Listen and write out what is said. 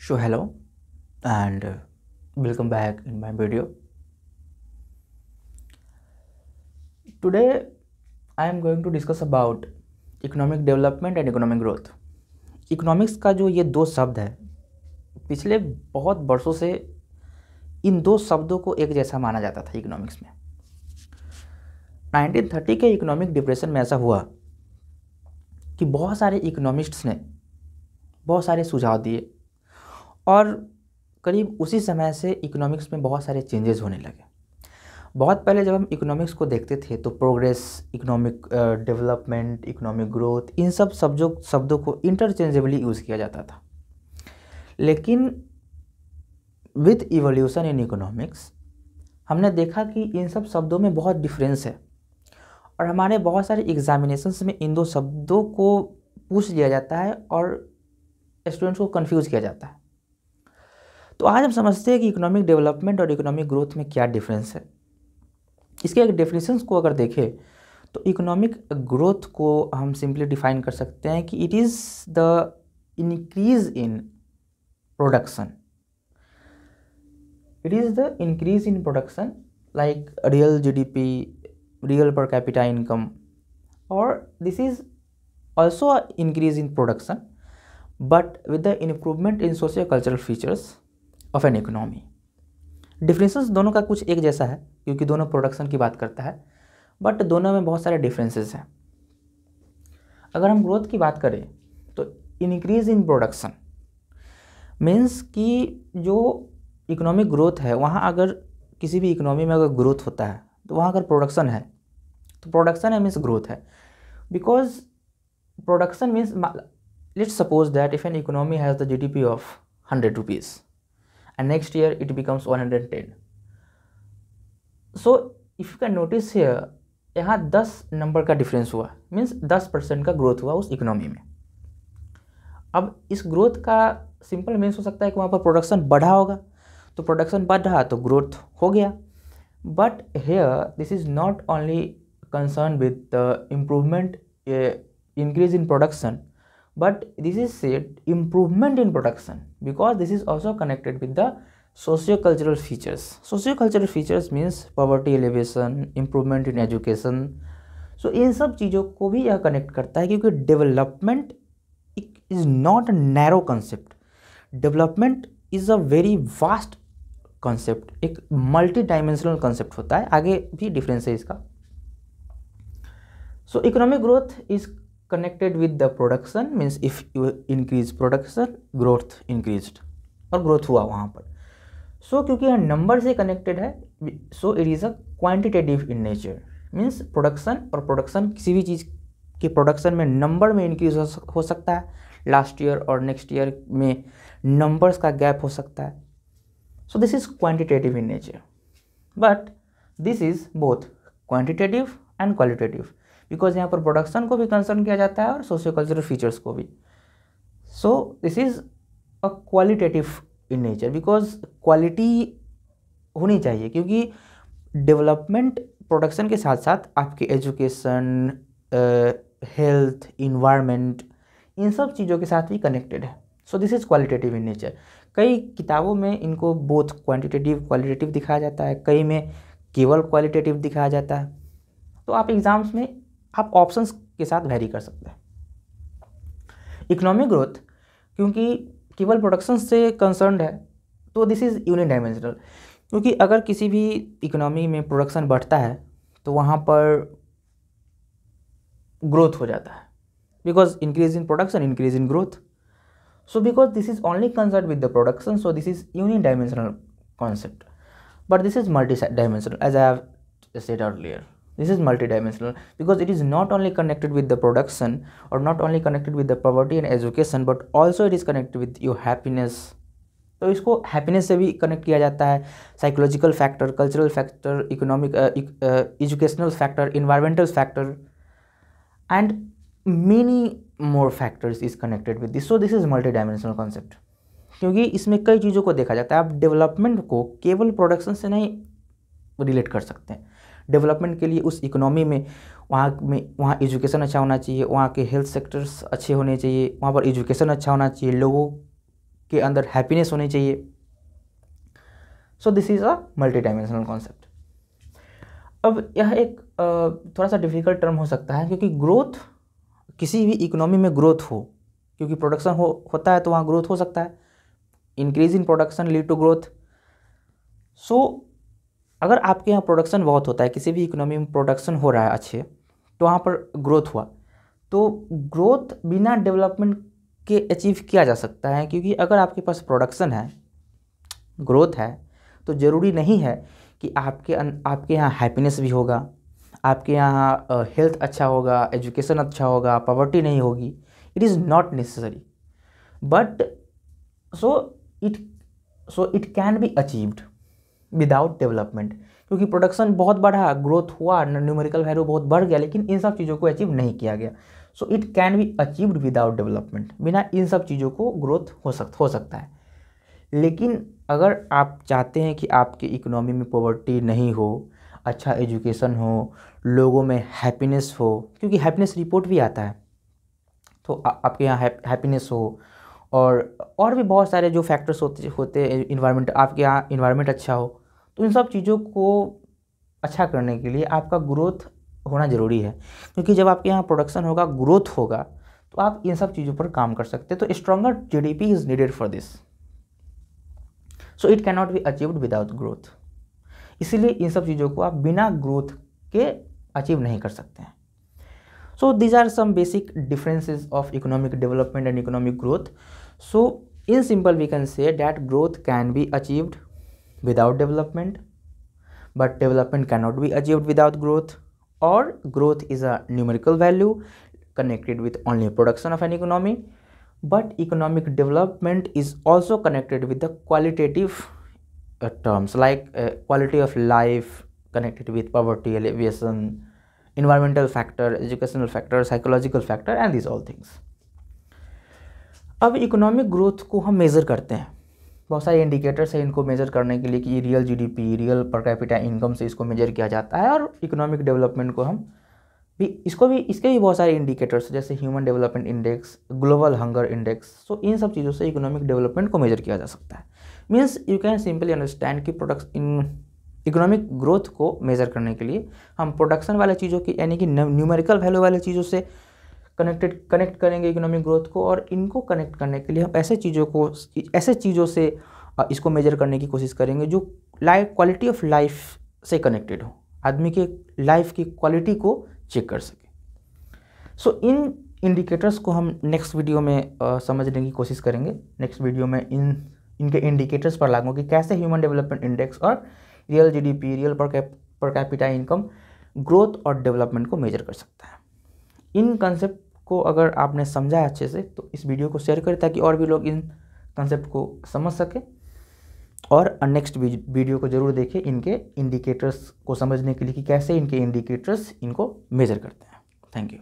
So hello and welcome back in my video. Today I am going to discuss about economic development and economic growth. Economics का जो ये दो शब्द है, पिछले बहुत वर्षों से इन दो शब्दों को एक जैसा माना जाता था इकोनॉमिक्स में। 1930 के इकोनॉमिक डिप्रेशन में ऐसा हुआ कि बहुत सारे इकोनॉमिस्ट्स ने बहुत सारे सुझाव दिए और करीब उसी समय से इकोनॉमिक्स में बहुत सारे चेंजेस होने लगे। बहुत पहले जब हम इकोनॉमिक्स को देखते थे तो progress, economic development, economic growth, इन सब शब्दों को इंटरचेंजेबली यूज़ किया जाता था। लेकिन विद इवोल्यूशन इन इकोनॉमिक्स हमने देखा कि इन सब शब्दों में बहुत डिफरेंस है और हमारे बहुत सारे एग्जामिनेशंस में इन दो शब्दों को पूछ लिया जाता है और स्टूडेंट्स को कंफ्यूज किया जाता है। तो आज हम समझते हैं कि इकोनॉमिक डेवलपमेंट और इकोनॉमिक ग्रोथ में क्या डिफरेंस है। इसके एक डेफिनेशंस को अगर देखें तो इकोनॉमिक ग्रोथ को हम सिंपली डिफाइन कर सकते हैं कि it is the increase in production. It is the increase in production like real GDP, real per capita income, और this is also a increase in production but with the improvement in socio cultural features of an economy. Differences दोनों का कुछ एक जैसा है क्योंकि दोनों production की बात करता है, बट दोनों में बहुत सारे डिफरेंसेस हैं। अगर हम ग्रोथ की बात करें तो इंक्रीज इन प्रोडक्शन मीन्स कि जो इकोनॉमिक ग्रोथ है वहाँ अगर किसी भी इकोनॉमी में अगर ग्रोथ होता है तो वहाँ अगर प्रोडक्शन है तो प्रोडक्शन है मीन्स ग्रोथ है। Because production means let's suppose that if an economy has the GDP of 100 rupees and next year it becomes 110. So if you can notice here, यहाँ 10 नंबर का डिफरेंस हुआ, means 10% का growth हुआ उस economy में। अब इस ग्रोथ का सिंपल मीन्स हो सकता है कि वहाँ पर प्रोडक्शन बढ़ा होगा, तो प्रोडक्शन बढ़ रहा तो ग्रोथ हो गया। But here this is not only concern with the improvement, increase in production, but this is said improvement in production because this is also connected with the socio-cultural features. Socio-cultural features means poverty elevation, improvement in education. So इन सब चीज़ों को भी यह connect करता है क्योंकि development is not a narrow concept. Development is a very vast concept, एक multi dimensional concept होता है। आगे भी डिफरेंस है इसका। सो economic growth is connected with the production means if you increase production growth increased और growth हुआ वहाँ पर। so क्योंकि यह नंबर से कनेक्टेड है so it is a quantitative in nature means production, और production किसी भी चीज़ के production में नंबर में इंक्रीज हो सकता है, लास्ट ईयर और नेक्स्ट ईयर में नंबर्स का गैप हो सकता है। so this is quantitative in nature but this is both quantitative and qualitative because यहाँ पर प्रोडक्शन को भी कंसर्न किया जाता है और सोशियो कल्चरल फीचर्स को भी। सो this is a qualitative in nature because quality होनी चाहिए क्योंकि डेवलपमेंट प्रोडक्शन के साथ साथ आपके एजुकेशन, हेल्थ, इन्वायरमेंट, इन सब चीज़ों के साथ भी कनेक्टेड है। So this is qualitative in nature. कई किताबों में इनको बोथ क्वांटिटेटिव क्वालिटेटिव दिखाया जाता है, कई में केवल क्वालिटेटिव दिखाया जाता है। तो आप एग्जाम्स में आप ऑप्शंस के साथ वैरी कर सकते हैं। इकोनॉमिक ग्रोथ क्योंकि केवल प्रोडक्शन से कंसर्न्ड है तो दिस इज़ यूनिडायमेंशनल क्योंकि अगर किसी भी इकोनॉमी में प्रोडक्शन बढ़ता है तो वहाँ पर ग्रोथ हो जाता है because increase in production increase in growth. So because this is only concerned with the production so this is unidimensional concept but this is multi dimensional as I have said earlier. This is multidimensional because it is not only connected with the production or not only connected with the poverty and education but also it is connected with your happiness. तो इसको happiness से भी connect किया जाता है, psychological factor, cultural factor, economic, educational factor, environmental factor and many more factors is connected with this. So this is multi dimensional concept क्योंकि इसमें कई चीज़ों को देखा जाता है। आप डेवलपमेंट को केवल प्रोडक्शन से नहीं रिलेट कर सकते हैं। डेवलपमेंट के लिए उस इकोनॉमी में वहाँ एजुकेशन अच्छा होना चाहिए, वहाँ के हेल्थ सेक्टर्स अच्छे होने चाहिए, वहाँ पर एजुकेशन अच्छा होना चाहिए, लोगों के अंदर हैप्पीनेस होनी चाहिए। So this is a multi dimensional concept. अब यह एक थोड़ा सा डिफिकल्ट टर्म हो सकता है, क्योंकि ग्रोथ, किसी भी इकोनॉमी में ग्रोथ हो, क्योंकि प्रोडक्शन होता है तो वहाँ ग्रोथ हो सकता है, increase in production lead to growth. So अगर आपके यहाँ प्रोडक्शन बहुत होता है, किसी भी इकोनॉमी में प्रोडक्शन हो रहा है अच्छे, तो वहाँ पर ग्रोथ हुआ, तो ग्रोथ बिना डेवलपमेंट के अचीव किया जा सकता है। क्योंकि अगर आपके पास प्रोडक्शन है, ग्रोथ है, तो ज़रूरी नहीं है कि आपके यहाँ हैप्पीनेस भी होगा, आपके यहाँ हेल्थ अच्छा होगा, एजुकेशन अच्छा होगा, पॉवर्टी नहीं होगी। It is not necessary, but so it can be achieved without development. क्योंकि प्रोडक्शन बहुत बढ़ा, ग्रोथ हुआ, न्यूमेरिकल वैल्यू बहुत बढ़ गया, लेकिन इन सब चीज़ों को अचीव नहीं किया गया। So it can be achieved without development. बिना इन सब चीज़ों को ग्रोथ हो सकता है। लेकिन अगर आप चाहते हैं कि आपकी इकोनॉमी में पॉवर्टी नहीं हो, अच्छा एजुकेशन हो, लोगों में हैप्पीनेस हो, क्योंकि हैप्पीनेस रिपोर्ट भी आता है, तो आपके यहाँ हैप्पीनेस हो, और भी बहुत सारे जो फैक्टर्स होते इन्वायरमेंट, आपके यहाँ इन्वायरमेंट अच्छा हो, तो इन सब चीज़ों को अच्छा करने के लिए आपका ग्रोथ होना ज़रूरी है। क्योंकि जब आपके यहाँ प्रोडक्शन होगा, ग्रोथ होगा, तो आप इन सब चीज़ों पर काम कर सकते हैं। तो stronger GDP is needed for this. So it can not be achieved without growth. इसीलिए इन सब चीज़ों को आप बिना ग्रोथ के अचीव नहीं कर सकते हैं। So these are some basic differences of economic development and economic growth. So in simple we can say that growth can be achieved without development, but development cannot be achieved without growth, or growth is a numerical value connected with only production of an economy, but economic development is also connected with the qualitative terms like quality of life connected with poverty alleviation, environmental factor, educational factor, psychological factor, and these all things. अब economic growth को हम measure करते हैं, बहुत सारे indicators हैं इनको measure करने के लिए कि real GDP, real per capita income से इसको मेज़र किया जाता है। और इकोनॉमिक डेवलपमेंट को हम भी इसके भी बहुत सारे इंडिकेटर्स जैसे human development index, global hunger index. So इन सब चीज़ों से इकोनॉमिक डेवलपमेंट को मेज़र किया जा सकता है। Means you can simply understand कि इकोनॉमिक ग्रोथ को मेज़र करने के लिए हम प्रोडक्शन वाले चीज़ों की यानी कि न्यूमेरिकल वैल्यू वाले चीज़ों से कनेक्ट करेंगे इकोनॉमिक ग्रोथ को, और इनको कनेक्ट करने के लिए हम ऐसे चीज़ों से इसको मेजर करने की कोशिश करेंगे जो क्वालिटी ऑफ लाइफ से कनेक्टेड हो, आदमी के लाइफ की क्वालिटी को चेक कर सके। सो इन इंडिकेटर्स को हम नेक्स्ट वीडियो में समझने की कोशिश करेंगे। नेक्स्ट वीडियो में इनके इंडिकेटर्स पर लागू कि कैसे ह्यूमन डेवलपमेंट इंडेक्स और real GDP, real per capita income growth और डेवलपमेंट को मेजर कर सकता है। इन कंसेप्ट को अगर आपने समझा अच्छे से तो इस वीडियो को शेयर करें ताकि और भी लोग इन कंसेप्ट को समझ सकें, और नेक्स्ट वीडियो को ज़रूर देखें इनके इंडिकेटर्स को समझने के लिए कि कैसे इनके इंडिकेटर्स इनको मेजर करते हैं। Thank you.